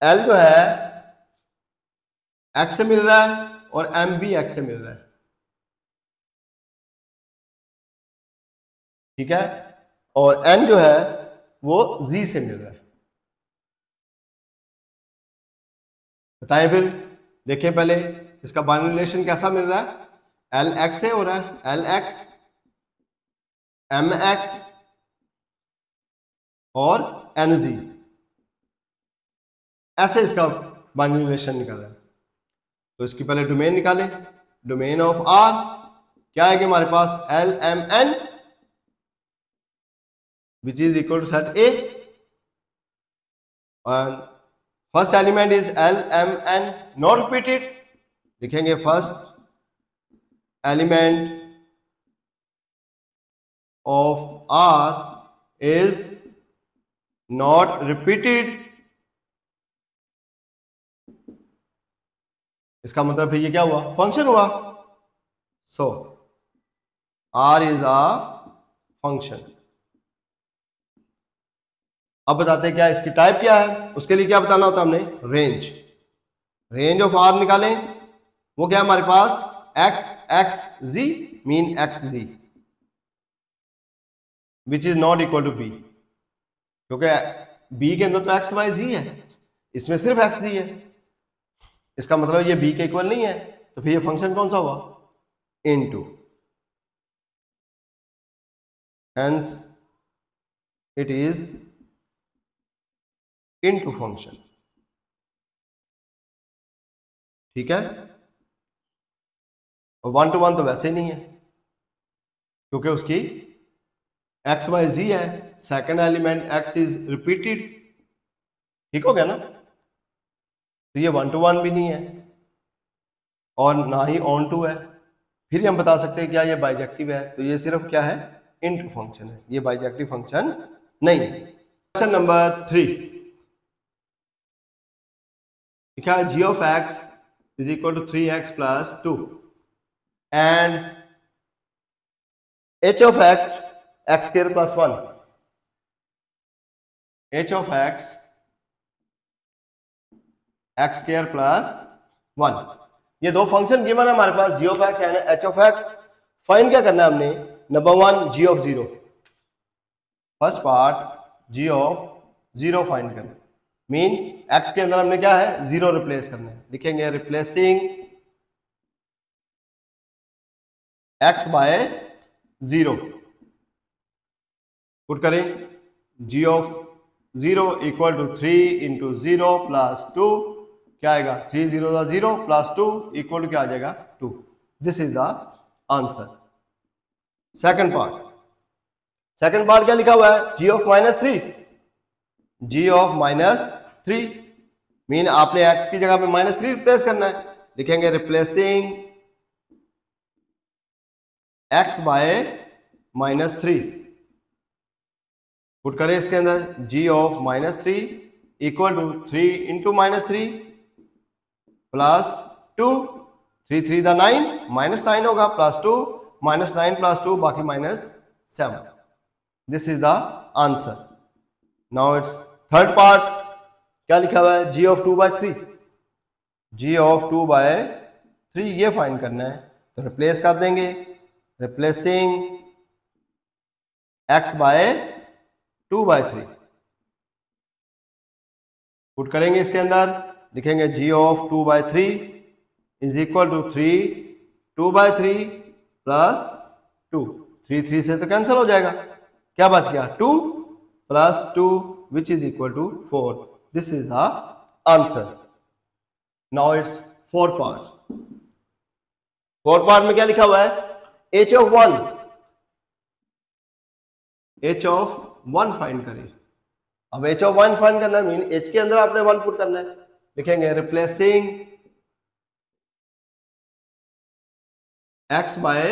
एल जो है एक्स से मिल रहा है और एम भी एक्स से मिल रहा है। ठीक है, और एन जो है वो जी से मिल रहा है। बताएं फिर, देखें पहले इसका बाइनरी रिलेशन कैसा मिल रहा है, एल एक्स से हो रहा है, एल एक्स एम एक्स और एन जी, ऐसे इसका बाइनरी रिलेशन निकल रहा है। तो इसकी पहले डोमेन निकालें। डोमेन ऑफ आर क्या है कि हमारे पास L M N which is equal to set A, और first element is L M N not repeated. लिखेंगे first element of R is not repeated। इसका मतलब फिर ये क्या हुआ, फंक्शन हुआ। सो R is a फंक्शन। अब बताते हैं क्या इसकी टाइप क्या है, उसके लिए क्या बताना होता है हमने, रेंज। रेंज ऑफ R निकालें, वो क्या है हमारे पास, x x z mean x z which is not equal to B, क्योंकि बी के अंदर तो एक्स वाई जी है, इसमें सिर्फ एक्स जी है। इसका मतलब ये बी के इक्वल नहीं है, तो फिर ये फंक्शन कौन सा हुआ, into, hence it is into function. ठीक है, और 1 to 1 तो वैसे ही नहीं है, क्योंकि उसकी एक्स वाई जी है, second element x is repeated. ठीक हो गया ना, तो ये 1 to 1 भी नहीं है और ना ही ऑन टू है। फिर हम बता सकते हैं क्या ये बाइजेक्टिव है, तो ये सिर्फ क्या है, इनटू फंक्शन है, ये बाइजेक्टिव फंक्शन नहीं है। क्वेश्चन नंबर 3 लिखा है g of x is equal to 3x plus 2 and h of x x square plus 1। h of x x square plus 1, ये दो फंक्शन गिवन है हमारे पास, g of x and h of x। Find क्या करना है हमने, number 1 g of 0, first part g of 0 find करना। मीन x के अंदर हमने क्या है 0 रिप्लेस करना है, लिखेंगे रिप्लेसिंग x बाय 0, पुट करें g of 0 equal to 3 into 0 plus 2, क्या आएगा 3 0 0 प्लस 2 इक्वल टू क्या आ जाएगा 2। This is the answer. Second part क्या लिखा हुआ है g of -3, g of -3 mean आपने x की जगह पे -3 रिप्लेस करना है, लिखेंगे रिप्लेसिंग x बाय -3, पुट करें इसके अंदर g of -3 equal to 3 into -3 plus 2, 3 3 द 9 -9 होगा प्लस 2 -9 प्लस 2 बाकी -7। This is the answer. Now it's third part, क्या लिखा हुआ है g ऑफ 2/3, g ऑफ 2/3 ये फाइंड करना है, तो रिप्लेस कर देंगे, रिप्लेसिंग x बाय 2/3, पुट करेंगे इसके अंदर, लिखेंगे g of 2/3 is equal to 3 2/3 plus 2, 3 3 से तो कैंसिल हो जाएगा, क्या बच गया 2 plus 2 which is equal to 4। This is the answer. Now its fourth part में क्या लिखा हुआ है h ऑफ 1 फाइंड करें। अब h ऑफ 1 फाइंड करना है मीन h के अंदर आपने 1 पुट करना है, लिखेंगे रिप्लेसिंग x बाय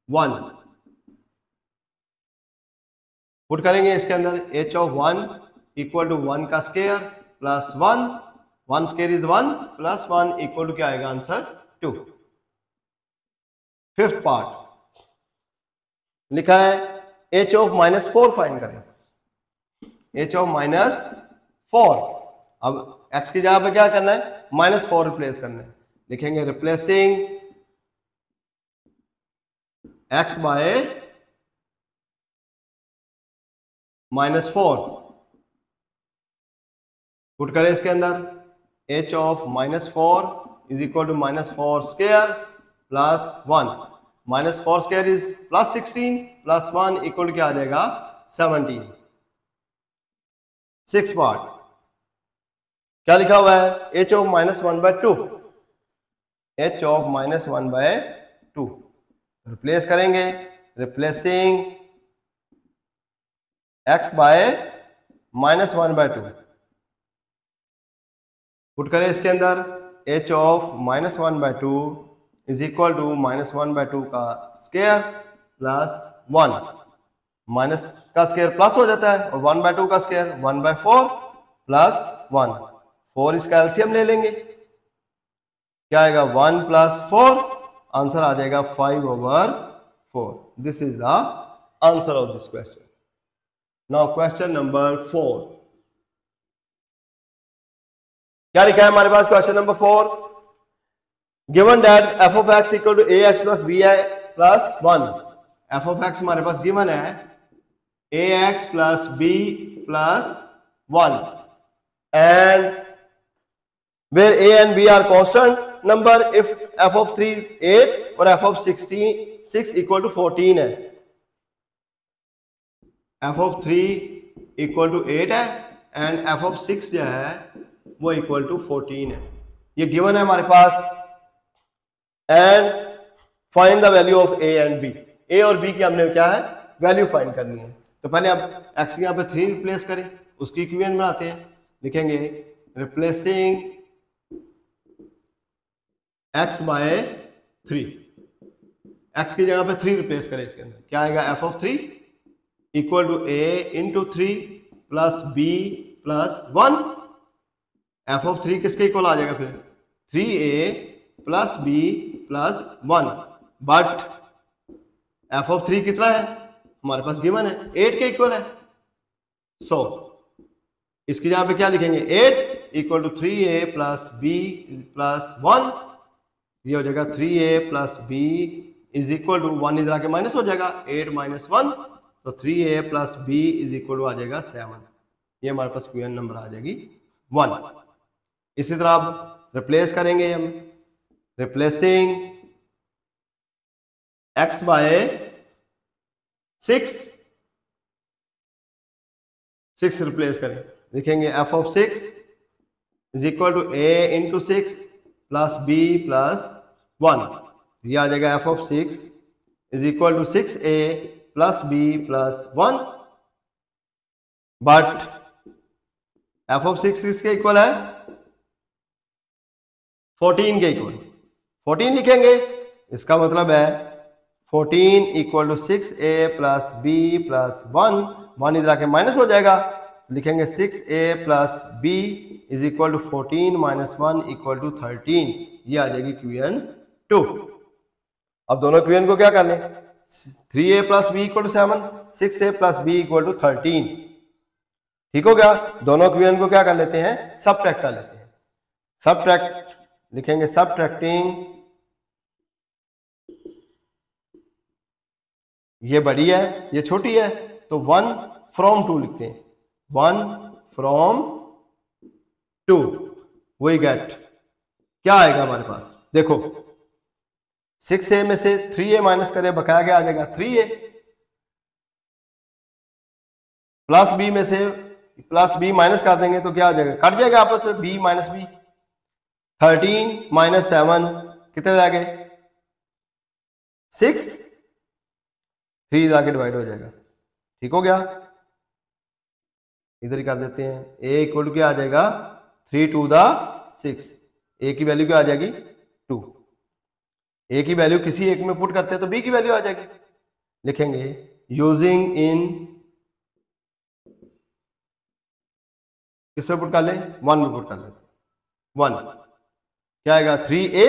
1, पुट करेंगे इसके अंदर h ऑफ 1 इक्वल टू 1 का square plus 1 square is 1 plus 1 equal to क्या आएगा आंसर 2। फिफ्थ पार्ट लिखा है h ऑफ -4 फाइंड करें, h ऑफ -4। अब x की जगह पे क्या करना है -4 रिप्लेस करना है, लिखेंगे रिप्लेसिंग x बाय -4, पुट करें इसके अंदर h of -4 is equal to -4 square plus 1, -4 square is plus 16 plus 1 equal to क्या आ जाएगा 17। सिक्स पार्ट क्या लिखा हुआ है h of -1/2, h of -1/2 replace करेंगे, रिप्लेसिंग x बाय -1/2, पुट करें इसके अंदर h of -1/2 is equal to -1/2 का स्क्वायर प्लस 1, माइनस का स्क्वायर प्लस हो जाता है और 1/2 का स्क्वायर 1/4 प्लस 1, 4 इसका एलसीएम ले लेंगे, क्या आएगा 1 प्लस 4, आंसर आ जाएगा 5/4। This is the answer of this question. Now question number 4, क्या लिखा है हमारे पास question number 4, given that f of x equal to ax plus bi plus 1, f of x हमारे पास गिवन है ax plus b plus 1 and where a and b are constant number, if f of 3 8 और f of 6 इक्वल टू 14 है, f of 3 इक्वल टू 8 है एंड f of 6 जो है वो इक्वल टू 14 है, ये गिवन है हमारे पास। And find the value of a and b, a और b की हमने क्या है वैल्यू फाइंड करनी है। तो पहले आप x यहाँ पे 3 रिप्लेस करें, उसकी इक्वेशन बनाते हैं, लिखेंगे रिप्लेसिंग x बाय 3, x की जगह पे 3 रिप्लेस करें इसके अंदर, क्या आएगा f of 3 equal to a into 3 plus b plus 1, f of 3 किसके इक्वल आ जाएगा फिर 3a plus b plus 1, but f of 3 कितना है हमारे पास गिवन है 8 के इक्वल है, सो इसकी जगह पे क्या लिखेंगे 8 equal to 3a plus b plus 1, ये हो जाएगा 3a plus b is equal to 1 इधर आके माइनस हो जाएगा 8 माइनस 1, तो 3a plus b is equal to आ जाएगा 7। ये हमारे पास क्यूएन नंबर आ जाएगी 1। इसी तरह अब रिप्लेस करेंगे हम, रिप्लेसिंग x बाय 6 रिप्लेस करें, लिखेंगे f of 6 is equal to a into 6 plus b plus 1। ये आ जाएगा f of 6 is equal to 6a plus b plus 1। But f of 6 किसके इक्वल है? 14 के इक्वल। 14 लिखेंगे, इसका मतलब है 14 equal to 6a plus b plus 1। 1 इधर आके माइनस हो जाएगा, लिखेंगे 6a plus b is equal to 14 minus 1 equal to 13। ये आ जाएगी क्यूएन 2। अब दोनों क्यूएन को क्या कर लें? 3a plus b equal to 7, 6a plus b equal to 13। ठीक हो गया। दोनों क्यूएन को क्या कर लेते हैं? सबट्रैक्ट कर लेते हैं। सबट्रैक्ट लिखेंगे, सबट्रैक्टिंग, ये बड़ी है ये छोटी है, तो 1 फ्रॉम 2 लिखते हैं। 1 फ्रॉम 2 वी गेट, क्या आएगा हमारे पास? देखो 6a में से 3a माइनस करें, बकाया क्या आ जाएगा? 3a। प्लस b में से प्लस b माइनस कर देंगे तो क्या आ जाएगा? कट जाएगा आपस में b माइनस b। 13 माइनस 7 कितने रह गए? 6। 3 जाके डिवाइड हो जाएगा। ठीक हो गया। इधर ही कर देते हैं, a इक्वल टू क्या आ जाएगा? 3 टू द 6। a की वैल्यू क्या आ जाएगी? 2। a की वैल्यू किसी एक में पुट करते हैं तो b की वैल्यू आ जाएगी। लिखेंगे यूजिंग इन, किस में पुट कर लें? 1 में पुट कर लेते। 1 क्या आएगा? 3a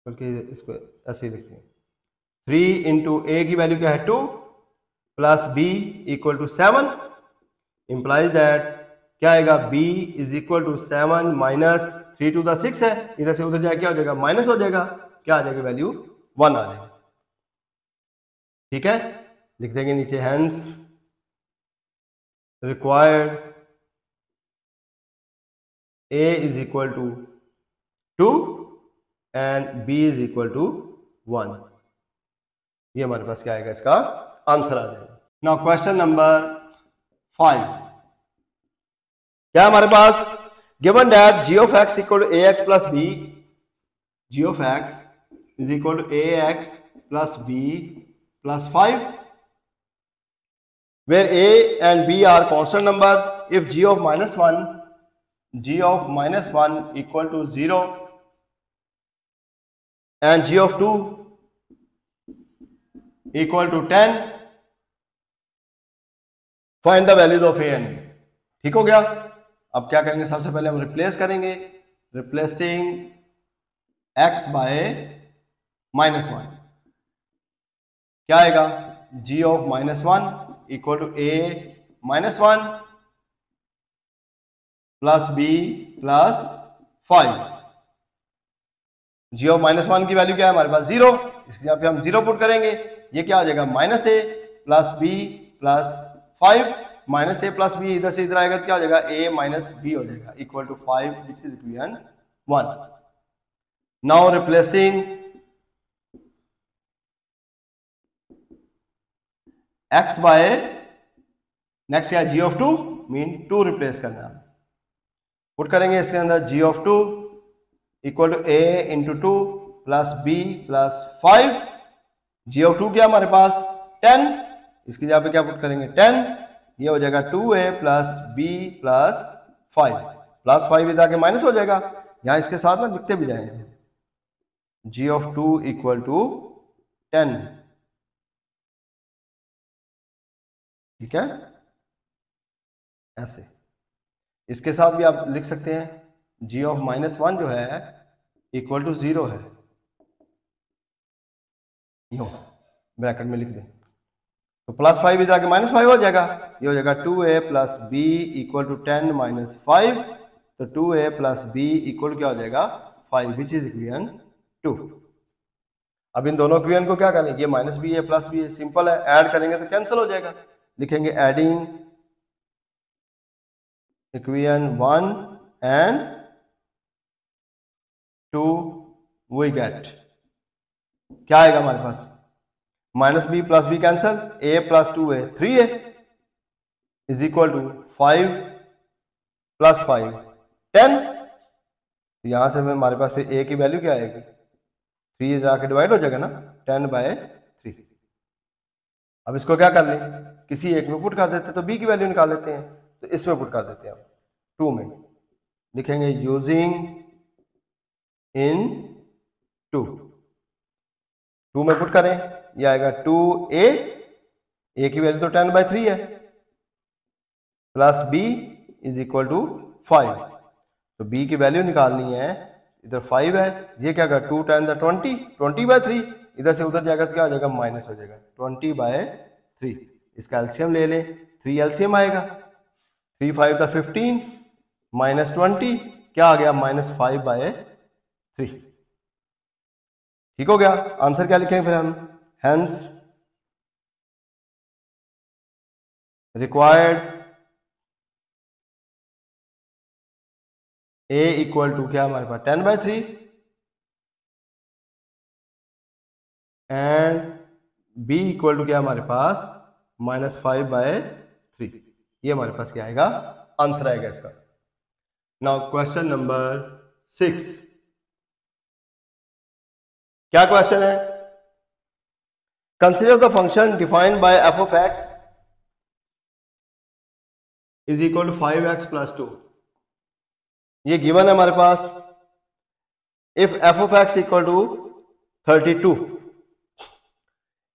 बल्कि इसको ऐसे ही लिखते हैं, 3 इंटू ए की वैल्यू क्या है? 2 plus b equal to 7 implies that क्या आएगा? b is equal to 7 minus 3 to the 6 है, इधर से उधर जाए क्या हो जाएगा? माइनस हो जाएगा। क्या आ जाएगी वैल्यू? 1 आ जाएगी। ठीक है, लिख देंगे नीचे hence required a is equal to 2 and b is equal to 1। ये हमारे पास क्या आएगा? इसका आंसर आ जाएगा। नाउ क्वेश्चन नंबर 5, क्या हमारे पास? Given that g of x equal to ax plus b, g of x is equal to ax plus b plus 5, where a and b are constant number. If g of minus 1 equal to 0 and g of 2 equal to 10, find the values of a and b। ठीक हो गया। अब क्या करेंगे? सबसे पहले हम रिप्लेस करेंगे, रिप्लेसिंग x बाय -1। क्या आएगा? g of -1 equal to a -1 plus b plus 5। g of -1 की वैल्यू क्या है हमारे पास? 0। इसके यहाँ पे हम 0 पुट करेंगे, ये क्या आ जाएगा? -a plus b plus 5। -a plus b इधर से इधर आएगा तो क्या हो जाएगा? a माइनस b हो जाएगा equal to 5 which is equation 1। Now replacing x by next क्या? g ऑफ 2 मीन 2 रिप्लेस करना है, पुट करेंगे इसके अंदर g of 2 equal to a into 2 plus b plus 5। g of 2 क्या हमारे पास? 10। इसकी जगह पे क्या पुट करेंगे? 10। ये हो जाएगा 2a plus b plus 5। Plus 5 इधर आके माइनस हो जाएगा, यहां इसके साथ में लिखते भी जाएंगे। g of 2 equal to 10। ठीक है, ऐसे इसके साथ भी आप लिख सकते हैं g ऑफ -1 जो है इक्वल टू 0 है, यूं ब्रैकेट में लिख दें तो प्लस 5 इधर आके -5 हो जाएगा। ये हो जाएगा 2a plus b equal to 10 minus 5, तो 2a प्लस b इक्वल क्या हो जाएगा? 5 विच इज इक्वेशन 2। अब इन दोनों इक्वेशन को क्या करेंगे, ये माइनस बी है प्लस बी है, सिंपल है, ऐड करेंगे तो कैंसिल हो जाएगा। लिखेंगे adding equation 1 and 2 we get, क्या आएगा हमारे पास, minus b plus b cancel, a plus 2 है 3 है, इज इक्वल टू 5 प्लस 5 10। यहां से हमारे पास फिर ए की वैल्यू क्या आएगी, 3 जाके डिवाइड हो जाएगा ना, 10/3। अब इसको क्या कर लें, किसी एक में पुट कर देते हैं तो बी की वैल्यू निकाल लेते हैं, तो इसमें पुट कर देते हैं हम 2 में, लिखेंगे यूजिंग इन 2 में पुट करें, ये आएगा 2a, ए की वैल्यू तो 10/3 है, plus b is equal to 5, तो b की वैल्यू निकालनी है, इधर 5 है, ये क्या होगा 2 10 20, 20/3, इधर से उधर जाएगा तो क्या हो जाएगा, माइनस हो जाएगा 20/3। इसका एलसीएम ले लें, 3 एलसीएम आएगा, 3 5 15 माइनस 20, क्या आ गया -5/3। ठीक हो गया, आंसर क्या लिखेंगे फिर हम, hence required a equal to क्या हमारे पास 10/3 एंड b इक्वल टू क्या हमारे पास -5/3। ये हमारे पास क्या आएगा, आंसर आएगा इसका। नाउ क्वेश्चन नंबर 6, क्या क्वेश्चन है, consider the function defined by f of x is equal to 5x + 2। ये गिवन है हमारे पास, if f of x equal to 32,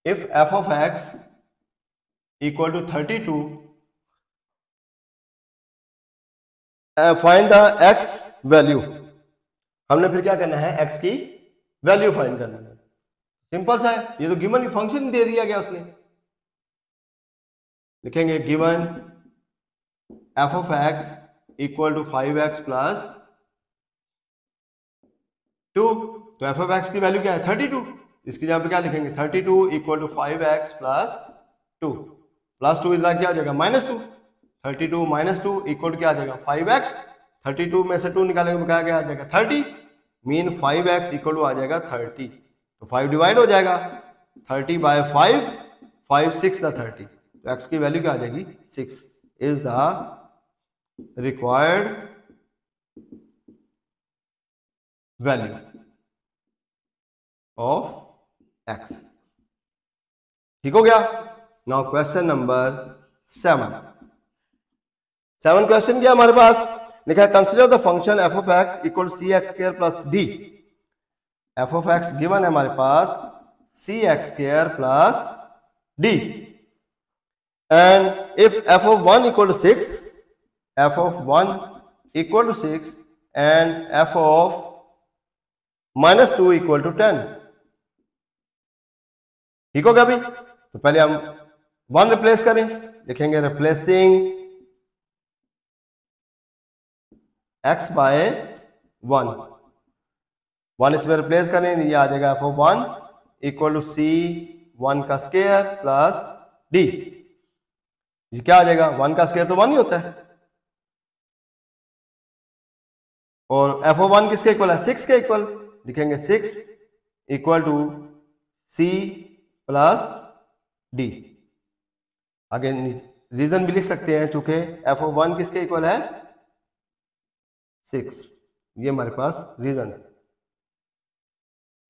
if f of x equal to 32, find the x value. हमने फिर क्या करना है, x की वैल्यू फाइंड करनी है, सिंपल सा है, ये तो गिवन फंक्शन दे दिया गया उसने। लिखेंगे given f of x equal to 5x + 2, तो f of x की वैल्यू क्या है 32, इसकी जगह पे क्या लिखेंगे 32 इक्वल टू 5x + 2, प्लस 2 इधर क्या आ जाएगा -2, 32 - 2 इक्वल टू क्या आ जाएगा 5x, 32 में से 2 निकालेंगे तो क्या आ जाएगा 30, मीन 5x इक्वल टू आ जाएगा 30, तो 5 डिवाइड हो जाएगा, 30/5, 5 6 30, तो x की वैल्यू क्या आ जाएगी 6 is the required value of x। ठीक हो गया। नाउ क्वेश्चन नंबर 7 क्वेश्चन क्या हमारे पास लिखा है, consider the function f of x equal cx² + d। f of x given है हमारे पास cx² + d, and if f of 1 equal to 6, f of 1 equal to 6 and f of -2 equal to 10। ठीक होगा अभी, तो पहले हम 1 रिप्लेस करें, लिखेंगे रिप्लेसिंग x by 1, 1 इसमें रिप्लेस करें, ये आ जाएगा f of 1 equal to c1 का स्क्वायर प्लस d, ये क्या आ जाएगा 1 का स्क्वायर तो 1 ही होता है, और f of 1 किसके इक्वल है 6 के इक्वल, लिखेंगे 6 equal to c plus d। आगे रीजन भी लिख सकते हैं, चूंकि f of 1 किसके इक्वल है 6, ये हमारे पास रीजन है।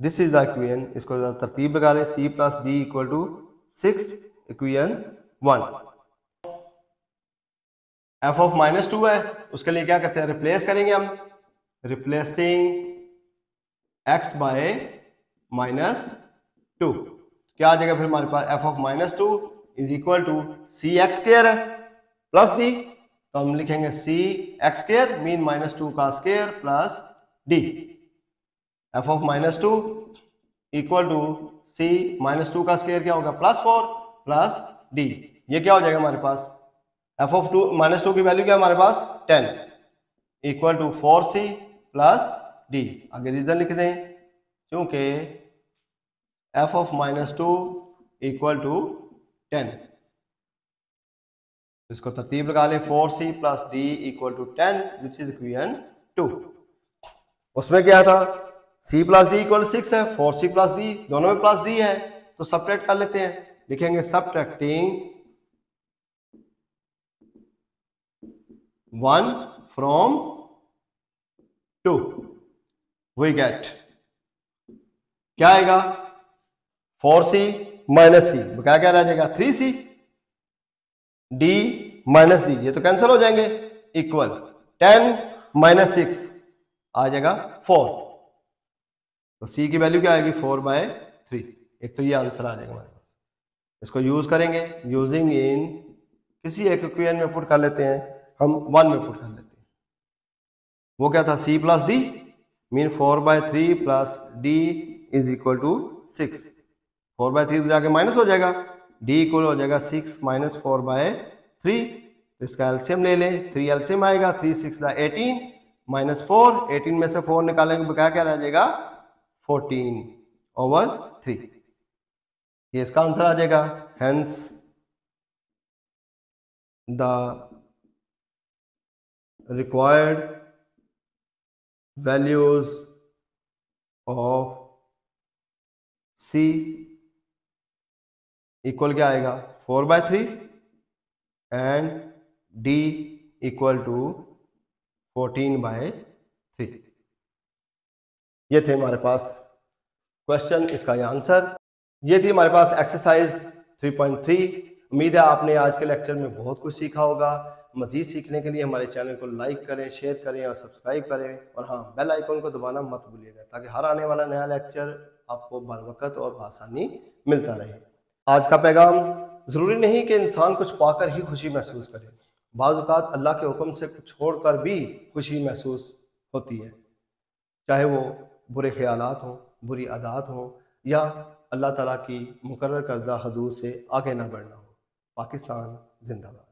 दिस इज द इक्वेशन, इसको तरतीब लगा लें, c plus d equal to 6 equation 1। f of -2 है, उसके लिए क्या करते हैं रिप्लेस करेंगे हम, रिप्लेसिंग x by -2, क्या आ जाएगा फिर हमारे पास f of -2 is equal to cx² है प्लस d, तो हम लिखेंगे cx² मीन -2 का square plus d, f of -2 equal to c -2 का स्क्वायर क्या होगा +4 प्लस d, ये क्या हो जाएगा हमारे पास f of -2 की वैल्यू क्या हमारे पास 10 equal to 4c plus d। आगे रीजन लिख दें, क्योंकि f of -2 इक्वल टू 10। इसको तरतीब लगा लें, 4c plus d equal to 10 which is equation 2। उसमें क्या था, c प्लस डी इक्वल 6 है, 4c प्लस d दोनों में प्लस d है, तो सबट्रैक्ट कर लेते हैं। लिखेंगे सबट्रैक्टिंग 1 फ्रॉम 2 वी गेट क्या आएगा, 4c माइनस सी क्या क्या रह जाएगा, 3c, d माइनस डी ये तो कैंसिल हो जाएंगे, इक्वल 10 माइनस 6 आ जाएगा 4। तो c की वैल्यू क्या आएगी, 4/3। एक तो ये आंसर आ जाएगा हमारे पास। इसको यूज करेंगे, यूजिंग इन किसी एक इक्वेशन में पुट कर लेते हैं, हम 1 में पुट कर लेते हैं। वो क्या था, c plus d mean 4/3 plus d is equal to 6। 4/3 जाके माइनस हो जाएगा, d इक्वल हो जाएगा 6 माइनस 4/3। तो इसका एलसीएम ले लें, 3 एलसीएम आएगा, 3 6 18 माइनस 4, 18 में से 4 निकालेंगे बकाया क्या रह जाएगा, 14/3। ये इसका आंसर आ जाएगा। Hence the required values of c equal क्या आएगा, 4/3 एंड d इक्वल टू 14/3। ये थे हमारे पास क्वेश्चन, इसका ये आंसर। ये थी हमारे पास एक्सरसाइज 3.3। उम्मीद है आपने आज के लेक्चर में बहुत कुछ सीखा होगा। मज़ीद सीखने के लिए हमारे चैनल को लाइक करें, शेयर करें और सब्सक्राइब करें, और हाँ बेल आइकन को दबाना मत भूलिएगा, ताकि हर आने वाला नया लेक्चर आपको बरवकत और बआसानी मिलता रहे। आज का पैगाम, ज़रूरी नहीं कि इंसान कुछ पाकर ही खुशी महसूस करे, बाज़ औक़ात अल्लाह के हुक्म से कुछ छोड़कर भी खुशी महसूस होती है, चाहे वो बुरे ख्यालात हों, बुरी आदत हों, या अल्लाह ताला की मुकर्रर करदा हदूद से आगे ना बढ़ना हो। पाकिस्तान जिंदाबाद।